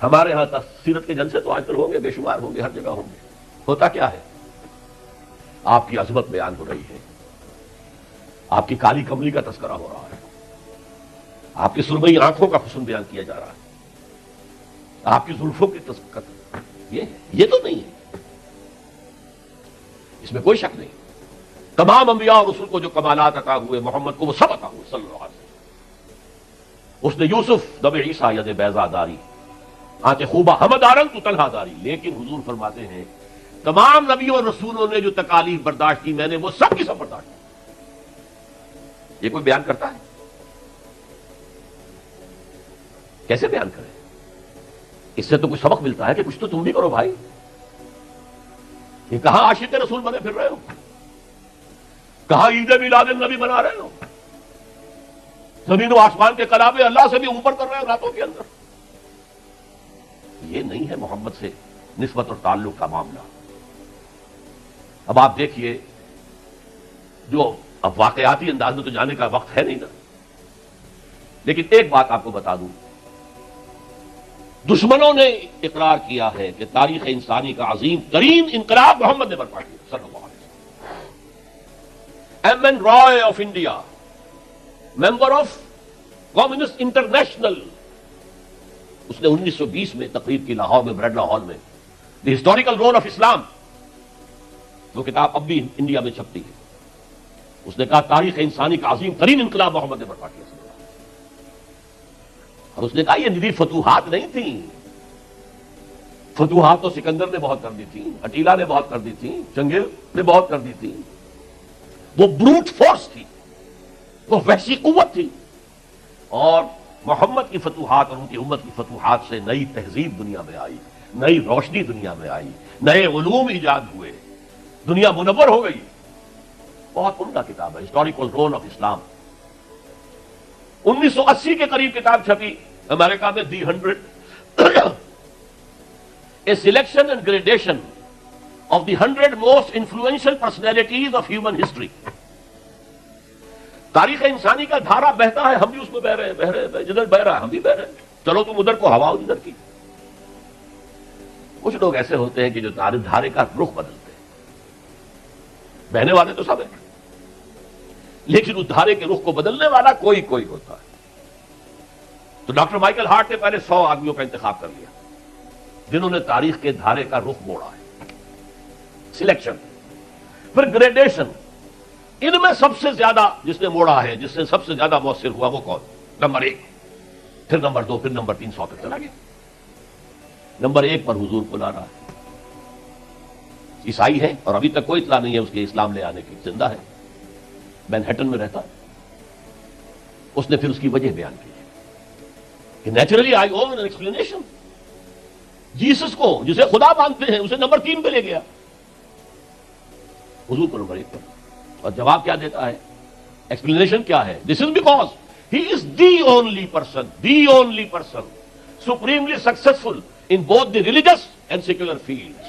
ہمارے ہاں سیرت کے جلسے تو آج کل ہوں گے، بے شمار ہوں گے، ہر جگہ ہوں گے. ہوتا کیا ہے؟ آپ کی عظمت بیان ہو رہی ہے، آپ کی کالی کملی کا تذکرہ ہو رہا ہے، آپ کی سرمئی آنکھوں کا حسن بیان کیا جا رہا ہے، آپ کی زلفوں کی تذکرہ. یہ تو نہیں ہے، اس میں کوئی شک نہیں. تمام انبیاء اور رسول کو جو کمالات عطا ہوئے، محمد کو وہ سب عطا ہوئے صلی اللہ علیہ وسلم. اس نے یوسف دب عیسیٰ ید بیضا داری آنچ خوبہ حمد آرنگ تو تنہا داری. لیکن حضور فرماتے ہیں تمام نبیوں اور رسولوں نے جو تکالیف برداشت کی میں نے وہ سب کی سب برداشت کی. یہ کوئی بیان کرتا ہے؟ کیسے بیان کرے؟ اس سے تو کچھ سبق ملتا ہے کہ کچھ تو تم بھی کرو بھائی. یہ کہاں عاشق رسول بنے پھر رہے ہو؟ کہاں عید میلاد النبی بنا رہے ہو؟ زمین و آسمان کے کلابے اللہ سے بھی اوپر کر رہے ہو راتوں کے اندر. یہ نہیں ہے محمد سے نسبت اور تعلق کا معاملہ. اب آپ دیکھیے، جو اب واقعاتی انداز میں تو جانے کا وقت ہے نہیں نا، لیکن ایک بات آپ کو بتا دوں، دشمنوں نے اقرار کیا ہے کہ تاریخ انسانی کا عظیم ترین انقلاب محمد نے برپا کیا صلی اللہ علیہ وسلم. M N Roy of India, member of Communist International, اس نے 1920 میں تقریر کی لاہور میں، بریڈلا ہال میں، دی ہسٹوریکل رول آف اسلام. وہ کتاب اب بھی انڈیا میں چھپتی ہے. اس نے کہا تاریخ انسانی کا عظیم ترین انقلاب محمد نے برپا کیا. اور اس نے کہا یہ ندی فتوحات نہیں تھیں، فتوحات تو سکندر نے بہت کر دی تھی، اٹیلا نے بہت کر دی تھی، چنگیز نے بہت کر دی تھی. وہ بروٹ فورس تھی، وہ وحشی قوت تھی. اور محمد کی فتوحات اور ان کی امت کی فتوحات سے نئی تہذیب دنیا میں آئی، نئی روشنی دنیا میں آئی، نئے علوم ایجاد ہوئے، دنیا منور ہو گئی. بہت عمدہ کتاب ہے ہسٹوریکل رول آف اسلام. 1980 کے قریب کتاب چھپی امریکہ میں، دی 100 a selection and gradation of the 100 most influential personalities of human history. تاریخ انسانی کا دھارا بہتا ہے، ہم بھی اس میں بہ رہے ہیں، جدھر بہ رہا ہے ہم بھی بہ رہے ہیں. چلو تم ادھر کو ہوا ادھر کی. کچھ لوگ ایسے ہوتے ہیں کہ جو دھارے کا رخ بدلتے ہیں. بہنے والے تو سب ہیں، لیکن اس دھارے کے رخ کو بدلنے والا کوئی ہوتا ہے. تو ڈاکٹر مائیکل ہارٹ نے پہلے 100 آدمیوں کا انتخاب کر لیا جنہوں نے تاریخ کے دھارے کا رخ موڑا ہے. سلیکشن، پھر گریڈیشن. ان میں سب سے زیادہ جس نے موڑا ہے، جس سے سب سے زیادہ مؤثر ہوا، وہ کون؟ نمبر 1، پھر نمبر 2، پھر نمبر 3، 100 تک چلا گیا. نمبر 1 پر حضور کو لا رہا ہے. عیسائی ہے اور ابھی تک کوئی اطلاع نہیں ہے اس کے اسلام لے آنے کی. زندہ ہے، مینہٹن میں رہتا. اس نے پھر اس کی وجہ بیان کی کہ naturally I own an explanation. Jesus کو جسے خدا مانتے ہیں اسے نمبر 3 پہ لے گیا، حضور کو نمبر 1 پر. اور جواب کیا دیتا ہے؟ ایکسپلینیشن کیا ہے؟ This is because he is the only person supremely successful in both the religious and secular fields.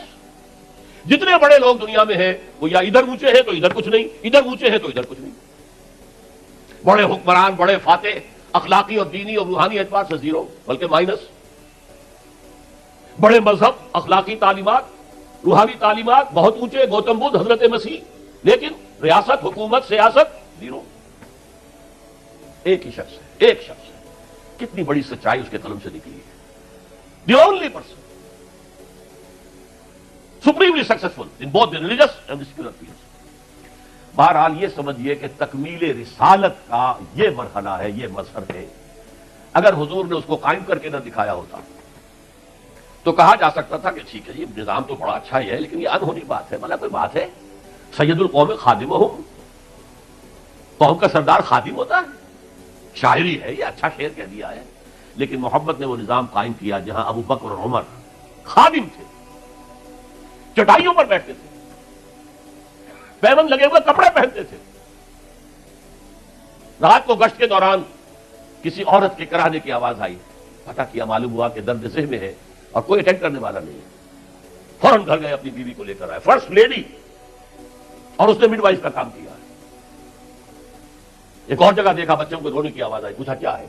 جتنے بڑے لوگ دنیا میں ہیں وہ یا ادھر اونچے ہیں تو ادھر کچھ نہیں، ادھر اونچے ہیں تو ادھر کچھ نہیں. بڑے حکمران، بڑے فاتح، اخلاقی اور دینی اور روحانی اعتبار سے 0 بلکہ مائنس. بڑے مذہب، اخلاقی تعلیمات، روحانی تعلیمات بہت اونچے، گوتم بدھ، حضرت مسیح، لیکن ریاست، حکومت، سیاست 0. ایک ہی شخص ہے، ایک شخص ہے. کتنی بڑی سچائی اس کے قلم سے نکلی ہے. دی only person supremely successful in both the religious and secular fields. بہرحال یہ سمجھیے کہ تکمیل رسالت کا یہ مرحلہ ہے، یہ مظہر ہے. اگر حضور نے اس کو قائم کر کے نہ دکھایا ہوتا تو کہا جا سکتا تھا کہ ٹھیک ہے یہ نظام تو بڑا اچھا ہی ہے، لیکن یہ انہونی بات ہے. کوئی بات ہے؟ سید القوم خادمہم، قوم کا سردار خادم ہوتا ہے. شاعری ہے، یہ اچھا شعر کہہ دیا ہے. لیکن محمد نے وہ نظام قائم کیا جہاں ابو بکر اور عمر خادم تھے، چٹائیوں پر بیٹھتے تھے، پیون لگے ہوئے کپڑے پہنتے تھے. رات کو گشت کے دوران کسی عورت کے کرانے کی آواز آئی، پتہ کیا، معلوم ہوا کہ درد ذہ میں ہے اور کوئی اٹینڈ کرنے والا نہیں ہے. فوراً گھر گئے، اپنی بیوی کو لے کر آئے، فرسٹ لیڈی، اور اس نے مڈ وائف کا کام کیا. ایک اور جگہ دیکھا بچوں کو رونے کی آواز آئی، پوچھا کیا ہے؟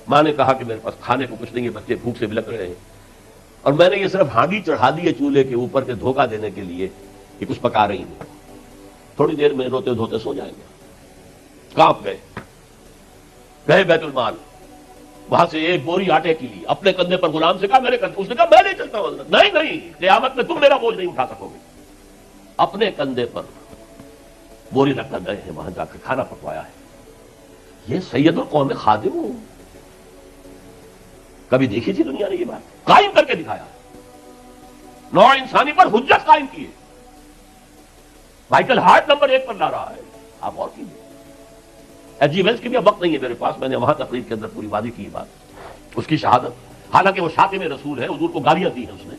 ماں نے کہا کہ میرے پاس کھانے کو کچھ نہیں ہے، بچے بھوک سے بلک رہے ہیں، اور میں نے یہ صرف ہانڈی چڑھا دی ہے چولہے کے اوپر کے دھوکہ دینے کے لیے کہ کچھ پکا رہی ہیں، تھوڑی دیر میں روتے دھوتے سو جائیں گے۔ کانپ گئے بیت المال، وہاں سے ایک بوری آٹے کی لی، اپنے کندھے پر غلام سے کہا میرے کندھے، اس نے کہا میں نہیں چلتا ہوں حضرت۔ نہیں، قیامت میں تم میرا بوجھ نہیں اٹھا سکو گے۔ اپنے کندھے پر بوری رکھ کر گئے ہیں، وہاں جا کر کھانا پکوایا ہے۔ یہ سید القوم خادم ہوں، کبھی دیکھی تھی دنیا نے یہ بات؟ قائم کر کے دکھایا، نوع انسانی پر حجت قائم کی ہے۔ مائیکل ہارٹ نمبر 1 پر لا رہا ہے، آپ اور کیجیے۔ ایچ جی ویلز کی بھی اب وقت نہیں ہے میرے پاس، میں نے وہاں تقریر کے اندر پوری وادی کی بات، اس کی شہادت، حالانکہ وہ شاتم رسول ہے، حضور کو گالیاں دی ہیں اس نے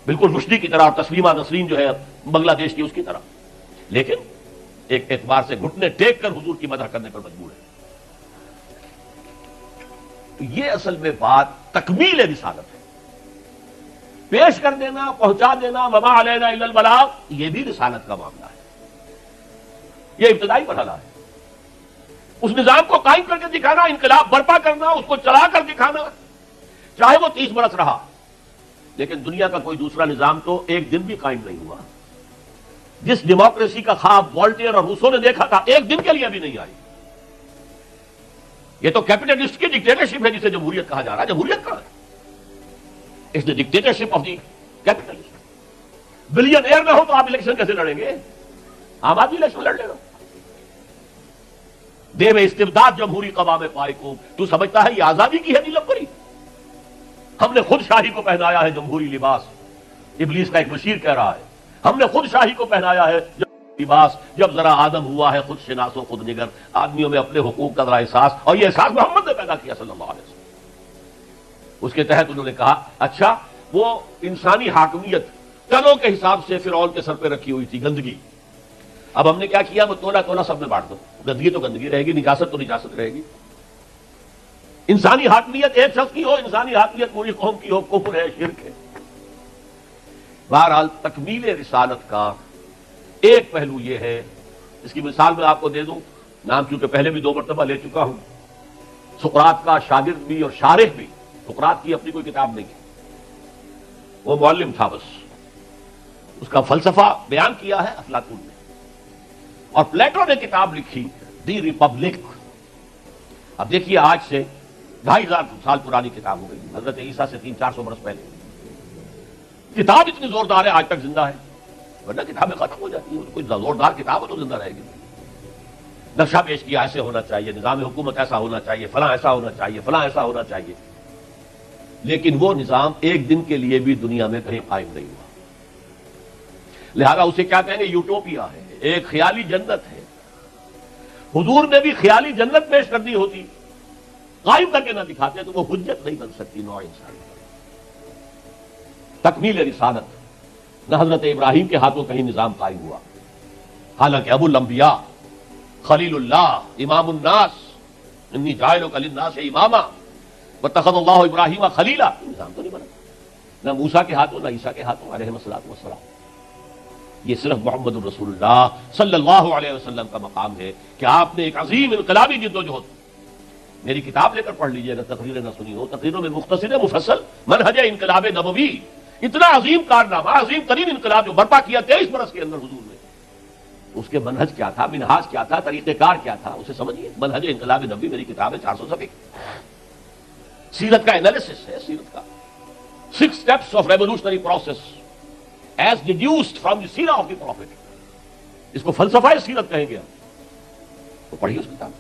بالکل رشدی کی طرح، اور تسلیمہ نسرین جو ہے بنگلہ دیش کی اس کی طرح، لیکن ایک اعتبار سے گھٹنے ٹیک کر حضور کی مدح کرنے پر مجبور ہے۔ تو یہ اصل میں بات تکمیل رسالت ہے، پیش کر دینا، پہنچا دینا، وما علینا الا البلاغ، یہ بھی رسالت کا معاملہ ہے، یہ ابتدائی مرحلہ ہے۔ اس نظام کو قائم کر کے دکھانا، انقلاب برپا کرنا، اس کو چلا کر دکھانا، چاہے وہ 30 برس رہا، لیکن دنیا کا کوئی دوسرا نظام تو ایک دن بھی قائم نہیں ہوا۔ جس ڈیموکریسی کا خواب والٹیئر اور روسو نے دیکھا تھا، ایک دن کے لیے بھی نہیں آئی۔ یہ تو کیپٹلسٹ کی ڈکٹیٹرشپ ہے جسے جمہوریت کہا جا رہا ہے۔ جمہوریت کہاں ہے؟ It's the dictatorship of the capitalist. Billionaire میں ہو تو آپ الیکشن کیسے لڑیں گے؟ عام آدمی الیکشن لڑ لے گا۔ دے میں استبداد جمہوری قوام پائے کو، تو سمجھتا ہے یہ آزادی کی ہے نیلم پری؟ ہم نے خود شاہی کو پہنایا ہے جمہوری لباس، ابلیس کا ایک مشیر کہہ رہا ہے، ہم نے خود شاہی کو پہنایا ہے لباس، جب ذرا آدم ہوا ہے خود شناس و خود نگر، آدمیوں میں اپنے حقوق کا ذرا احساس، اور یہ احساس محمد نے پیدا کیا صلی اللہ علیہ وسلم۔ اس کے تحت انہوں نے کہا اچھا وہ انسانی حاکمیت ٹنوں کے حساب سے فرعون کے سر پہ رکھی ہوئی تھی، گندگی، اب ہم نے کیا کیا؟ وہ تولا تولا سب میں بانٹ دو، گندگی تو گندگی رہے گی، نجاست تو نجاست رہے گی۔ انسانی حاکمیت ایک شخص کی ہو، انسانی حاکمیت پوری قوم کی ہو، کفر ہے، شرک ہے۔ بہرحال تکمیل رسالت کا ایک پہلو یہ ہے، اس کی مثال میں آپ کو دے دوں، نام چونکہ پہلے بھی 2 مرتبہ لے چکا ہوں، سقراط کا شاگرد بھی اور شارح بھی، سقراط کی اپنی کوئی کتاب نہیں ہے، وہ معلم تھا بس، اس کا فلسفہ بیان کیا ہے افلاطون نے، اور پلیٹو نے کتاب لکھی دی ریپبلک۔ اب دیکھیے آج سے 2500 سال پرانی کتاب ہو گئی، حضرت عیسیٰ سے 300-400 برس پہلے، کتاب اتنی زوردار ہے آج تک زندہ ہے، ورنہ کتابیں ختم ہو جاتی ہیں، کوئی زوردار کتاب ہو تو زندہ رہے گی۔ نقشہ پیش کیا ایسے ہونا چاہیے، نظام حکومت ایسا ہونا چاہیے، فلاں ایسا ہونا چاہیے، فلاں ایسا ہونا چاہیے، لیکن وہ نظام ایک دن کے لیے بھی دنیا میں کہیں قائم نہیں ہوا، لہذا اسے کیا کہیں گے؟ یوٹوپیا ہے، ایک خیالی جنت ہے۔ حضور نے بھی خیالی جنت پیش کر دی ہوتی، قائم کر کے نہ دکھاتے تو وہ حجت نہیں بن سکتی نوع انسانی۔ تکمیل رسالت، نہ حضرت ابراہیم کے ہاتھوں کہیں نظام قائم ہوا، حالانکہ ابو الانبیاء، خلیل اللہ، امام الناس، انی جاعلک للناس اماما واتخذ اللہ ابراہیم خلیلا، نظام تو نہیں بنا، نہ موسیٰ کے ہاتھوں نہ عیسیٰ کے ہاتھوں علیہ الصلوۃ والسلام۔ یہ صرف محمد الرسول اللہ صلی اللہ علیہ وسلم کا مقام ہے کہ آپ نے ایک عظیم انقلابی جدوجہد، میری کتاب لے کر پڑھ لیجیے اگر تقریریں نہ سنی ہو، تقریروں میں مختصر مفصل منہج انقلاب نبوی، اتنا عظیم کارنامہ، عظیم ترین انقلاب جو برپا کیا 23 برس کے اندر حضور نے، اس کے منہج کیا تھا، منہاج کیا تھا، طریقہ کار کیا تھا، اسے سمجھیے۔ منہج انقلاب نبوی میری کتاب ہے، 400 صفحے، سیرت کا انالیسس ہے، سیرت کا 6 steps of revolutionary process as deduced from the seerah of the prophet، اس کو فلسفہ سیرت کہیں گے، تو پڑھیے اس کتاب۔